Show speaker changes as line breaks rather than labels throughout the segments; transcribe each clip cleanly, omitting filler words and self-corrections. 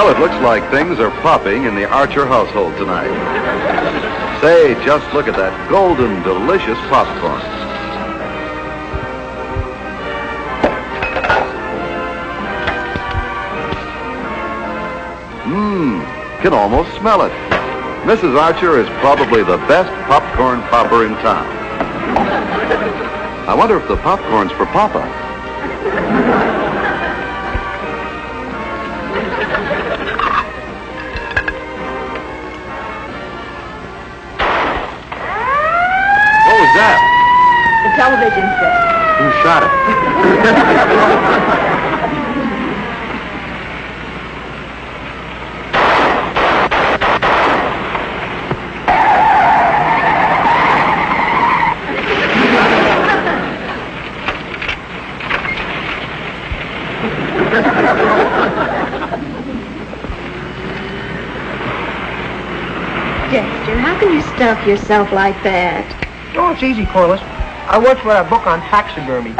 Well, it looks like things are popping in the Archer household tonight. Say, just look at that golden, delicious popcorn. Can almost smell it. Mrs. Archer is probably the best popcorn popper in town. I wonder if the popcorn's for Papa. What was that?
The television set.
Who shot it?
Dexter, how can you stuff yourself like that?
Oh, it's easy, Corliss. I once read a book on taxidermy.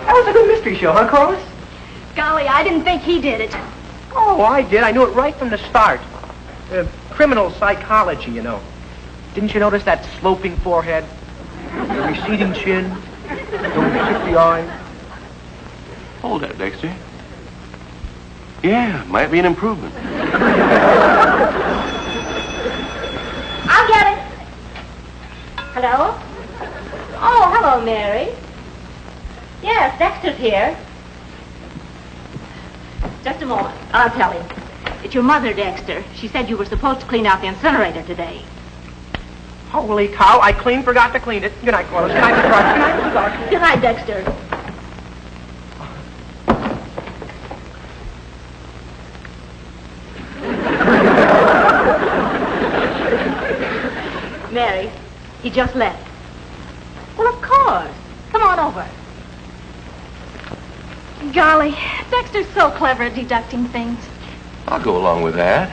That was a good mystery show, huh, Corliss?
Golly, I didn't think he did it.
Oh, I did. I knew it right from the start. Criminal psychology, you know. Didn't you notice that sloping forehead? The receding chin? The shifty eye?
Hold that, Dexter. Yeah, might be an improvement.
I'll get it. Hello? Oh, hello, Mary. Yes, Dexter's here. Just a moment. I'll tell him. It's your mother, Dexter. She said you were supposed to clean out the incinerator today.
Holy cow, I clean forgot to clean it. Good night, Corliss. Good night, Mr. Archer. Good night, Mrs. Archer.
Good night, Dexter. Mary, he just left. Well, of course. Come on over. Golly, Dexter's so clever at deducting things.
I'll go along with that.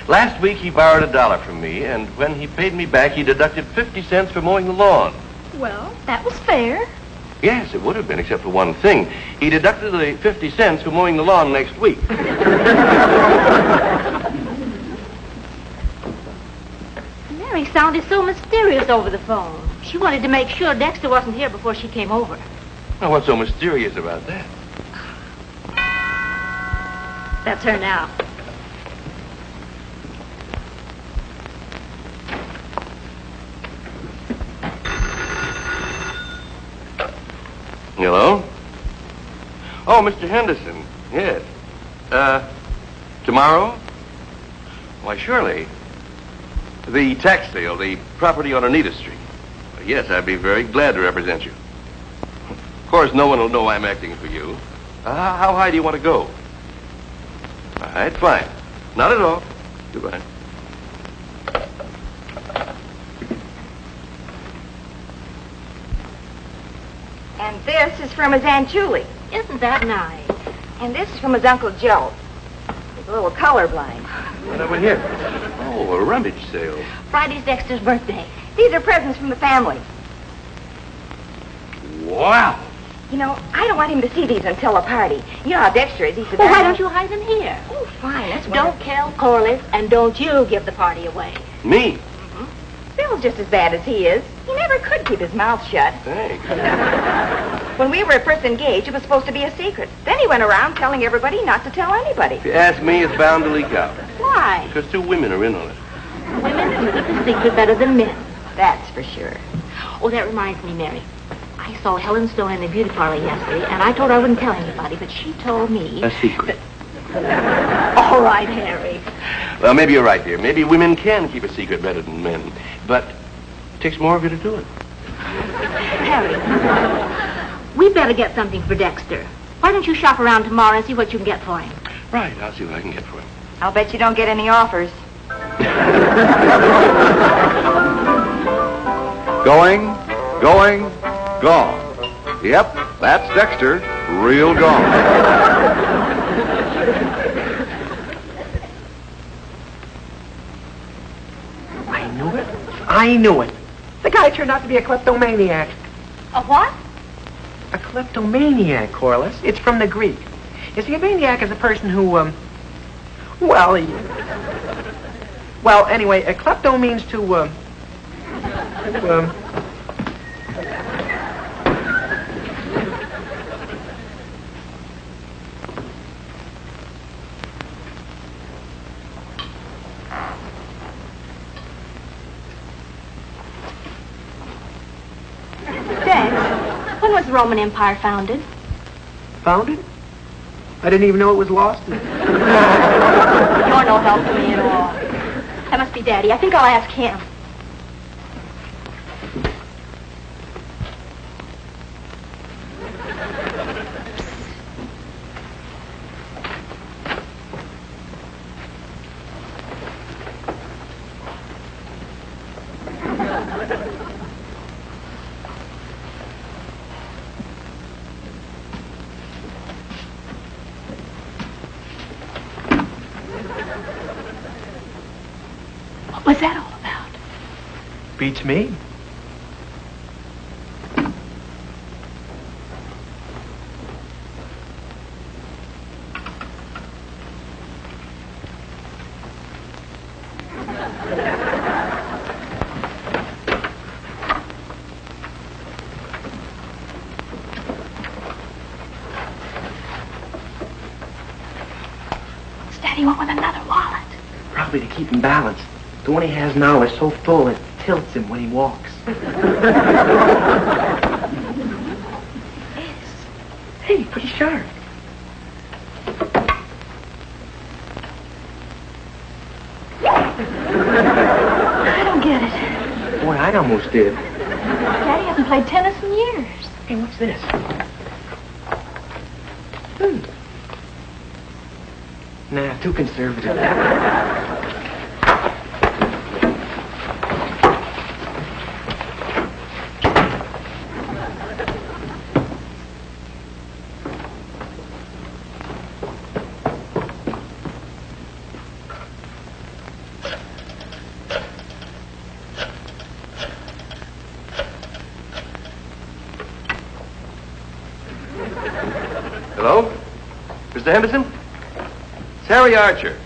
Last week he borrowed $1 from me, and when he paid me back, he deducted 50 cents for mowing the lawn.
Well, that was fair.
Yes, it would have been, except for one thing. He deducted the 50 cents for mowing the lawn next week.
Mary sounded so mysterious over the phone. She wanted to make sure Dexter wasn't here before she came over.
Now, what's so mysterious about that?
That's her now.
Hello? Oh, Mr. Henderson. Yes. Tomorrow? Why, surely. The tax sale, the property on Anita Street. Yes, I'd be very glad to represent you. Of course, no one will know I'm acting for you. How high do you want to go? All right, fine. Not at all. Goodbye.
And this is from his Aunt Julie.
Isn't that nice?
And this is from his Uncle Joe. He's a little colorblind.
What over here? Oh, a rummage sale.
Friday's Dexter's birthday.
These are presents from the family.
Wow.
You know, I don't want him to see these until the party. You know how Dexter is. He said,
Well, why don't you hide them here?
Oh, fine. That's
Don't tell Corliss, and don't you give the party away.
Me?
Bill's just as bad as he is. He never could keep his mouth shut.
Thanks.
When we were first engaged, it was supposed to be a secret. Then he went around telling everybody not to tell anybody.
If you ask me, it's bound to leak out.
Why?
Because 2 women are in on it.
Women can keep a secret better than men.
That's for sure.
Oh, that reminds me, Mary. I saw Helen Stone in the beauty parlor yesterday, and I told her I wouldn't tell anybody, but she told me...
A secret.
All right, Harry.
Well, maybe you're right, dear. Maybe women can keep a secret better than men. But it takes more of you to do it.
Harry, we'd better get something for Dexter. Why don't you shop around tomorrow and see what you can get for him?
Right, I'll see what I can get for him.
I'll bet you don't get any offers.
Going, gone. Yep, that's Dexter. real gone.
I knew it. The guy turned out to be a kleptomaniac.
A what?
A kleptomaniac, Corliss. It's from the Greek. You see, a maniac is a person who, well, anyway, a klepto means to,
Dex, when was the Roman Empire founded?
founded? I didn't even know it was lost.
You're no help to me at all. That must be Daddy. I think I'll ask him. What's that all about?
Beats me.
What's Daddy want with another wallet?
Probably to keep him balanced. The one he has now is so full it tilts him when he walks. Hey, pretty sharp.
I don't get it.
Boy, I almost did.
Daddy hasn't played tennis in years.
Hey, what's this? Nah, too conservative.
Hello? Mr. Henderson? It's Harry Archer.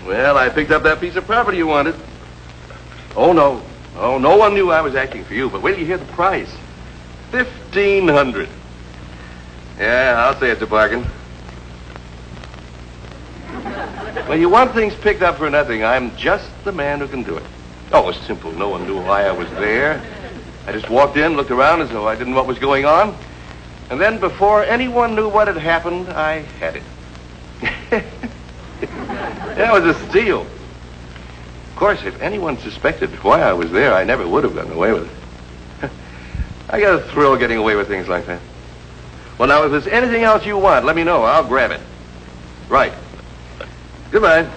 Well, I picked up that piece of property you wanted. Oh, no. Oh, no one knew I was acting for you, but wait till you hear the price. $1,500. Yeah, I'll say it's a bargain. Well, you want things picked up for nothing. I'm just the man who can do it. Oh, it's simple. No one knew why I was there. I just walked in, looked around as though I didn't know what was going on. And then before anyone knew what had happened, I had it. That was a steal. Of course, if anyone suspected why I was there, I never would have gotten away with it. I get a thrill getting away with things like that. Well, now, if there's anything else you want, let me know. I'll grab it. Right. Goodbye.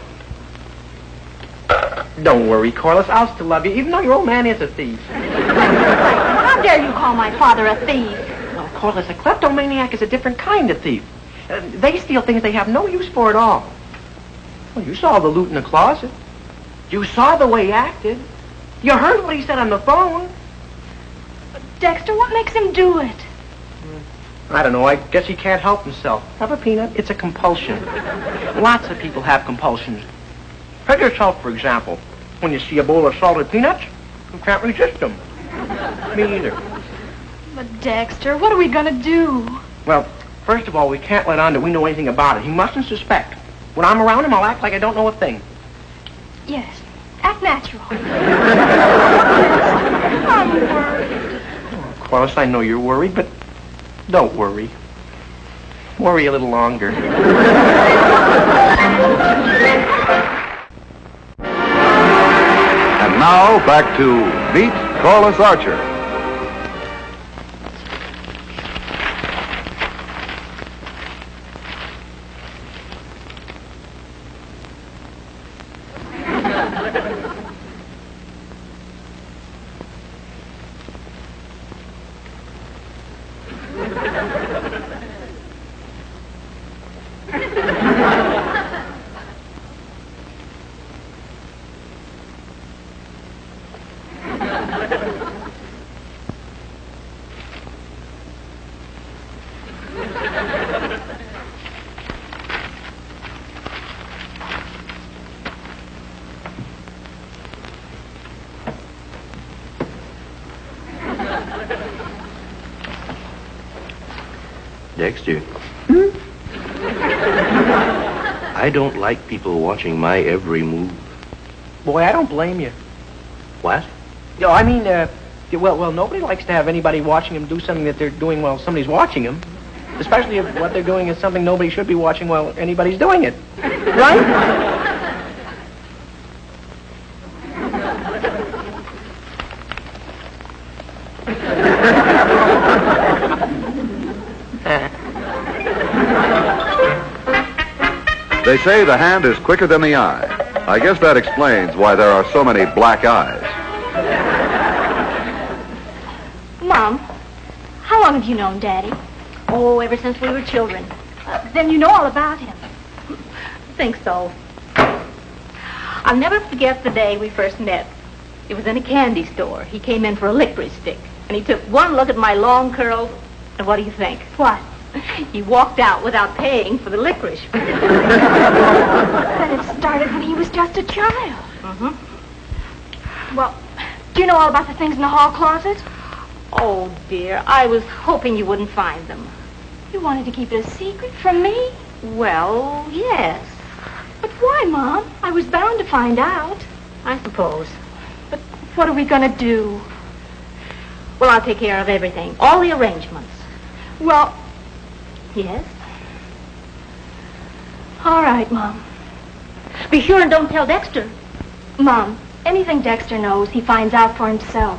Don't worry, Corliss. I'll still love you, even though your old man is a thief.
How dare you call my father a thief?
Well, Corliss, a kleptomaniac is a different kind of thief. They steal things they have no use for at all. Well, you saw the loot in the closet. You saw the way he acted. You heard what he said on the phone.
Dexter, what makes him do it?
I don't know. I guess he can't help himself. Have a peanut? It's a compulsion. Lots of people have compulsions. Take yourself, for example. When you see a bowl of salted peanuts, you can't resist them. Me either.
But Dexter, what are we gonna do?
Well, first of all, we can't let on that we know anything about it. He mustn't suspect. When I'm around him, I'll act like I don't know a thing.
Yes, act natural. I'm worried.
Of course, I know you're worried, but don't worry. Worry a little longer.
And now, back to Meet Corliss Archer.
Dexter. I don't like people watching my every move.
Boy, I don't blame you.
What?
No, I mean, well, nobody likes to have anybody watching them do something that they're doing while somebody's watching them. Especially if what they're doing is something nobody should be watching while anybody's doing it. Right?
They say the hand is quicker than the eye. I guess that explains why there are so many black eyes.
Mom, how long have you known Daddy? Oh, ever since we were children. Then you know all about him. Think so. I'll never forget the day we first met. It was in a candy store. He came in for a licorice stick, and he took one look at my long curls, and what do you think? What? He walked out without paying for the licorice.
Then it started when he was just a child.
Mm-hmm.
Well, do you know all about the things in the hall closet?
Oh, dear, I was hoping you wouldn't find them.
You wanted to keep it a secret from me?
Well, yes,
But why, Mom? I was bound to find out.
I suppose.
But what are we going to do?
Well, I'll take care of everything. All the arrangements.
Well,
Yes?
all right, Mom.
Be sure and don't tell Dexter.
Mom, anything Dexter knows, he finds out for himself.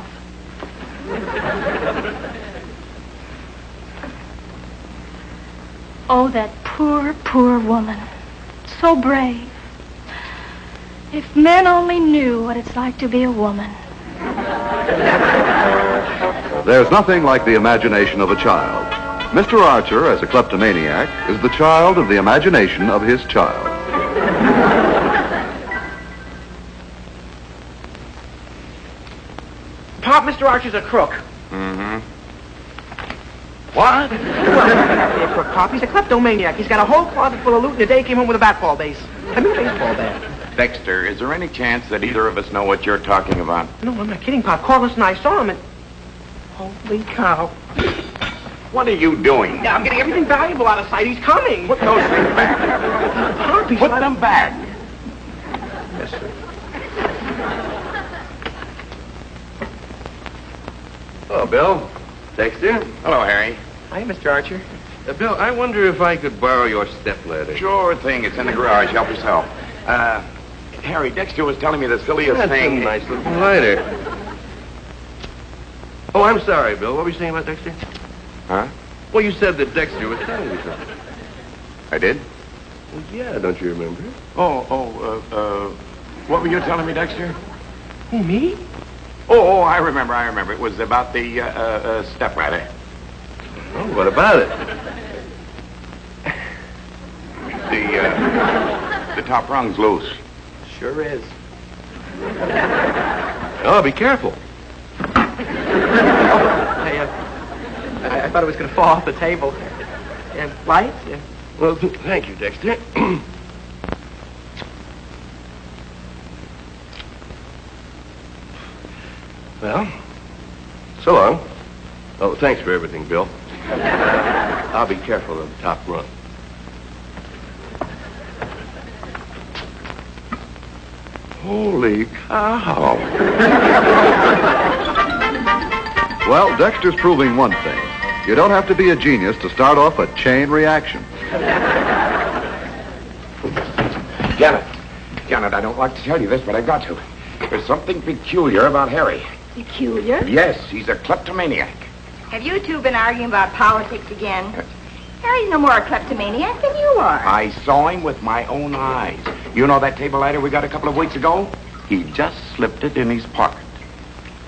Oh, that poor, poor woman. So brave. If men only knew what it's like to be a woman.
There's nothing like the imagination of a child. Mr. Archer, as a kleptomaniac, is the child of the imagination of his child.
Pop, Mr. Archer's a crook.
Mm-hmm. What?
Well, he's not really a crook, Pop. He's a kleptomaniac. He's got a whole closet full of loot, and today he came home with a baseball base. A new baseball bat.
Dexter, is there any chance that either of us know what you're talking about?
No, I'm not kidding, Pop. Corliss and I saw him, and... Holy cow.
What are you doing?
Yeah, I'm getting everything valuable out of sight. He's coming.
Put those things back.
Pop, he's
Put
let-
them back.
Yes, sir.
Oh, Bill. Dexter.
Hello, Harry.
Hi, Mr. Archer.
Bill, I wonder if I could borrow your stepladder.
Sure thing. It's in the garage. Help yourself. Harry, Dexter was telling me the silliest
That's
thing.
a nice looking lighter. Oh, I'm sorry, Bill. What were you saying about Dexter?
Huh?
Well, you said that Dexter was telling you something.
I did?
Well, yeah, don't you remember?
What were you telling me, Dexter?
Who, me?
Oh, I remember. It was about the, stepladder.
Oh, what about it?
The top rung's loose.
Sure is.
Oh, be careful.
I thought it was going to fall off the table. Lights?
Well, thank you, Dexter. Well, so long. Oh, thanks for everything, Bill. I'll be careful of the top rung. Holy cow.
Well, Dexter's proving one thing. You don't have to be a genius to start off a chain reaction.
Janet, I don't like to tell you this, but I've got to. There's something peculiar about Harry.
Peculiar?
Yes, he's a kleptomaniac.
Have you two been arguing about politics again? Harry's no more a kleptomaniac than you are.
I saw him with my own eyes. You know that table lighter we got a couple of weeks ago? He just slipped it in his pocket.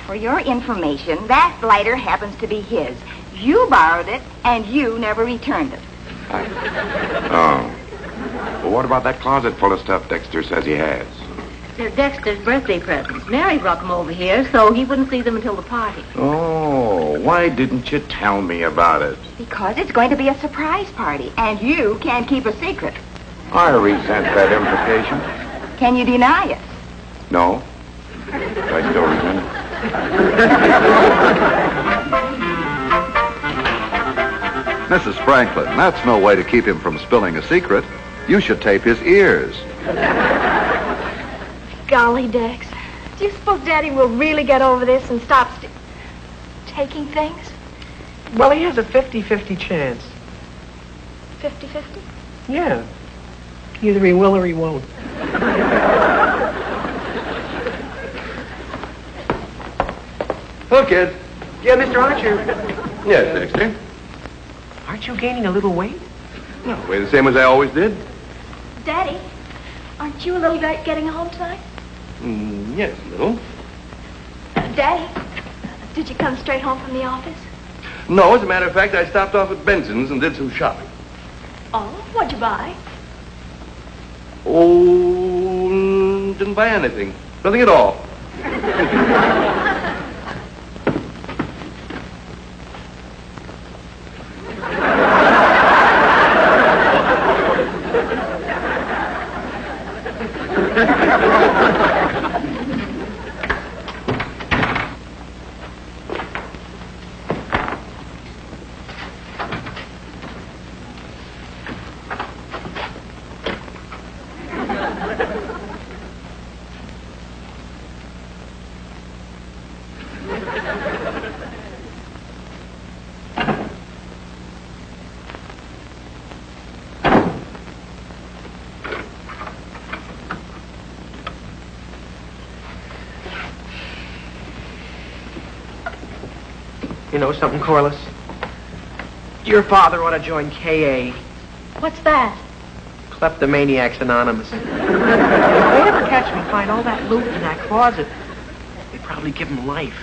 For your information, that lighter happens to be his. You borrowed it, and you never returned it.
Oh. Well, what about that closet full of stuff Dexter says he has?
They're Dexter's birthday presents. Mary brought them over here, so he wouldn't see them until the party.
Oh, why didn't you tell me about it?
Because it's going to be a surprise party, and you can't keep a secret.
I resent that implication.
Can you deny it?
No. I still resent it.
Mrs. Franklin, that's no way to keep him from spilling a secret. You should tape his ears.
Golly, Dex. Do you suppose Daddy will really get over this and stop taking things?
Well, he has a 50-50 chance.
50-50?
Yeah. Either he will or he won't.
Hello, kid.
Yeah, Mr. Archer,
Yes, Dexter.
aren't you gaining a little weight?
No, way the same as I always did.
Daddy, aren't you a little late getting home tonight?
Yes, a little.
Daddy, did you come straight home from the office?
No, as a matter of fact, I stopped off at Benson's and did some shopping.
Oh, what'd you buy?
Oh, didn't buy anything. Nothing at all.
You know something, Corliss? Your father ought to join KA.
What's that?
Kleptomaniacs Anonymous. If they ever catch me find all that loot in that closet, they probably give him life.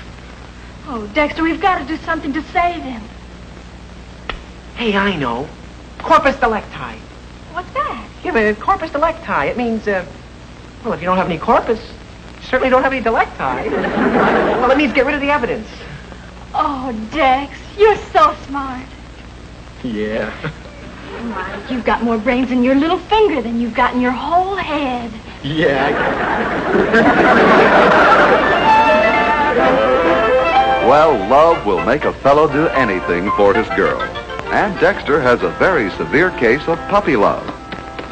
Oh, Dexter, we've got to do something to save him.
Hey, I know. Corpus delicti.
What's that?
Yeah, but corpus delicti. It means, well, if you don't have any corpus, you certainly don't have any delicti. Well, it means get rid of the evidence.
Oh, Dex, you're so smart.
Yeah.
My, you've got more brains in your little finger than you've got in your whole head.
Yeah.
Well, love will make a fellow do anything for his girl. And Dexter has a very severe case of puppy love.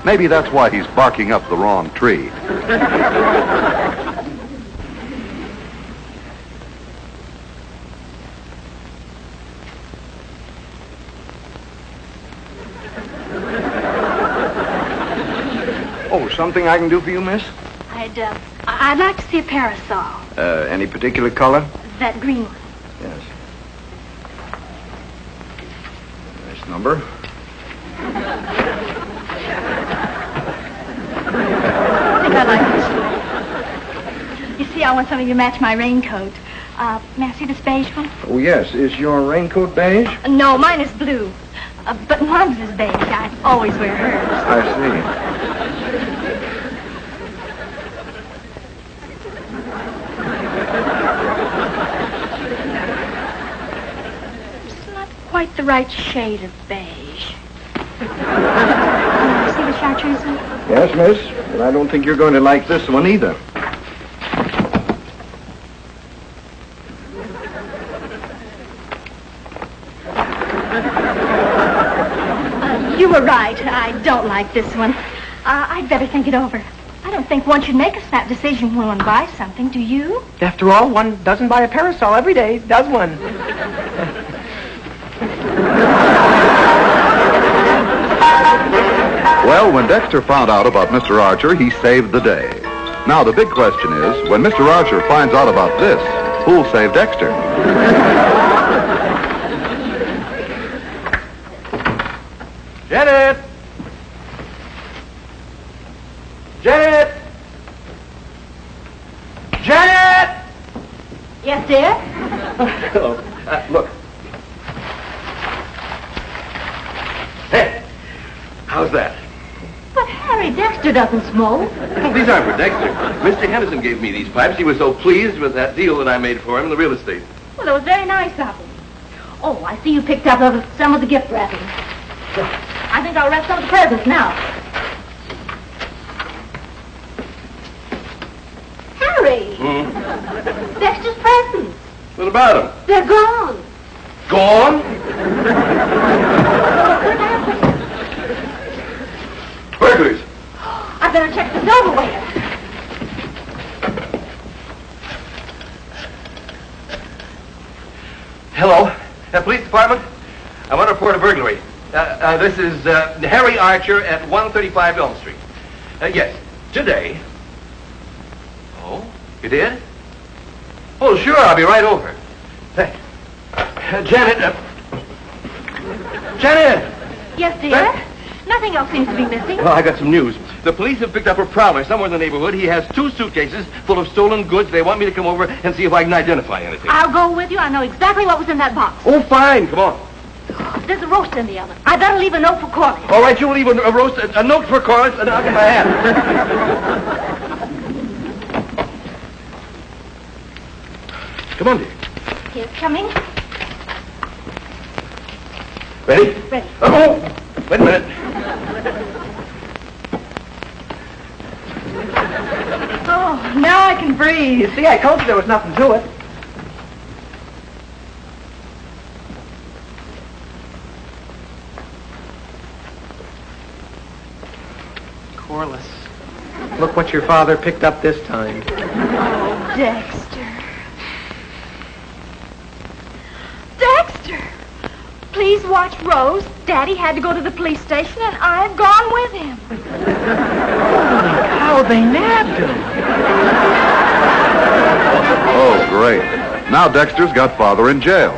Maybe that's why he's barking up the wrong tree.
Oh, something I can do for you, miss?
I'd like to see a parasol.
Any particular color?
That green one.
Yes. Nice number.
I think I like this one. You see, I want something to match my raincoat. May I see this beige one?
Oh, yes. Is your raincoat beige?
No, mine is blue. But Mom's is beige. I always wear hers.
I see.
It's not quite the right shade of beige. See the chartreuse one?
Yes, miss. But I don't think you're going to like this one either.
You were right. I don't like this one. I'd better think it over. I don't think one should make a snap decision when one buys something, do you?
After all, one doesn't buy a parasol every day, does one?
Well, when Dexter found out about Mr. Archer, he saved the day. Now, the big question is, when Mr. Archer finds out about this, who'll save Dexter?
Janet! Janet! Janet!
Yes, dear?
Hello. Look. Hey, how's that?
But Harry, Dexter doesn't smoke.
Well, these aren't for Dexter. Mr. Henderson gave me these pipes. He was so pleased with that deal that I made for him in the real estate.
Well, it was very nice of him. Oh, I see you picked up some of the gift wrapping. I think I'll wrap some of the presents now. Harry! Dexter's presents.
What about him?
They're gone.
Gone?
better check this over with.
Hello, police department. I want to report a burglary. This is Harry Archer at 135 Elm Street. Yes, today. Oh, you did? Oh, sure, I'll be right over. Thanks. Janet. Janet!
Yes, dear? Nothing else seems to be missing.
Well, I got some news. The police have picked up a prowler somewhere in the neighborhood. He has 2 suitcases full of stolen goods. They want me to come over and see if I can identify anything.
I'll go with you. I know exactly what was in that box.
Oh, fine. Come on.
There's a roast in the oven. I better leave a note for Corliss.
All right, you leave a note for Corliss, and I'll get my hat. Come on, dear.
Here's coming.
Ready?
Ready.
Oh, wait a minute.
Oh, now I can breathe.
You see, I told you there was nothing to it. Corliss, look what your father picked up this time.
Oh, Dexter. Dexter! Please watch Rose. Daddy had to go to the police station, and I've gone with him.
How they nabbed him.
Oh, great. Now Dexter's got father in jail.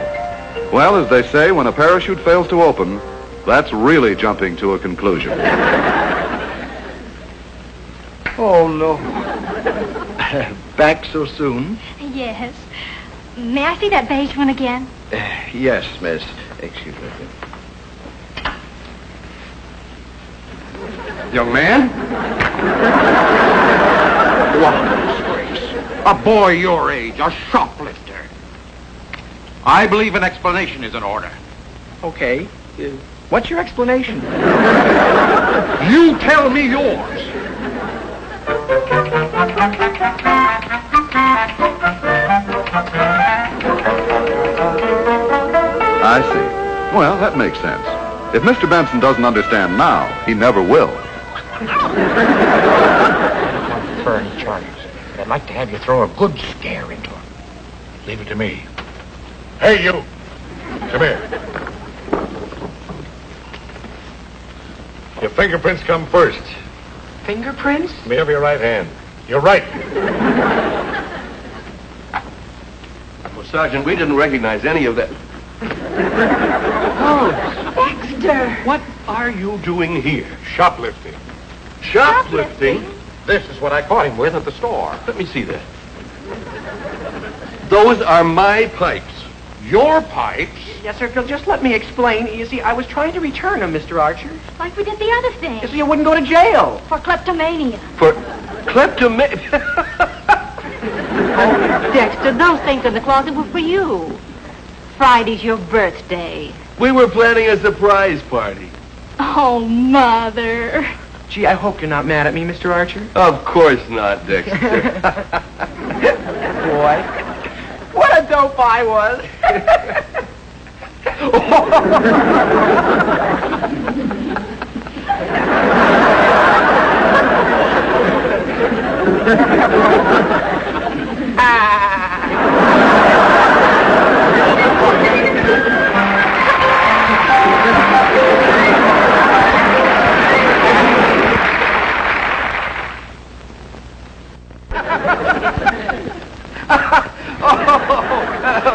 Well, as they say, when a parachute fails to open, that's really jumping to a conclusion.
Oh, no. Back so soon?
Yes. May I see that beige one again?
Yes, miss. Excuse me.
Young man? What a disgrace. A boy your age, a shoplifter. I believe an explanation is in order.
Okay. What's your explanation?
You tell me yours.
I see. Well, that makes sense. If Mr. Benson doesn't understand now, he never will.
Burn charges. But I'd like to have you throw a good scare into him. Leave it to me. Hey, you. Come here. Your fingerprints come first.
Fingerprints?
Let me have your right hand. Your right.
Well, Sergeant, we didn't recognize any of that.
Oh,
Dexter!
What are you doing here?
Shoplifting.
Shoplifting?
This is what I caught him with at the store.
Let me see that. Those are my pipes.
Your pipes?
yes, sir. If you'll just let me explain. You see, I was trying to return them, Mr. Archer.
Like we did the other thing.
You see, you wouldn't go to jail.
For kleptomania.
For kleptomania?
Oh, Dexter, those things in the closet were for you. Friday's your birthday.
We were planning a surprise party.
Oh, Mother.
Gee, I hope you're not mad at me, Mr. Archer.
Of course not, Dexter.
Boy, what a dope I was.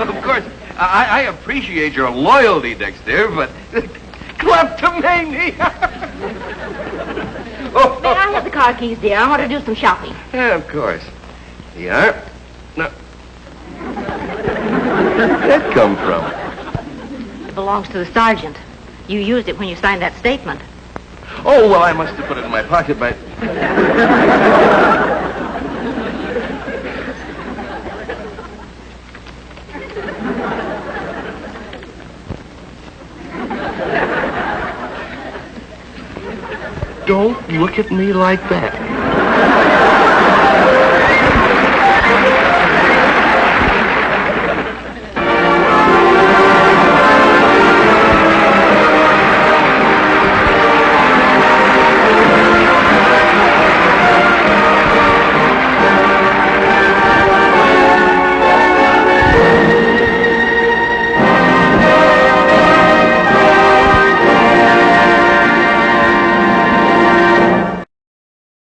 Of course, I appreciate your loyalty, Dexter, but kleptomania.
May I have the car keys, dear? I want to do some shopping.
Yeah, of course. Yeah. No. Where'd that come from?
It belongs to the sergeant. You used it when you signed that statement.
Oh, well, I must have put it in my pocket by... Don't look at me like that.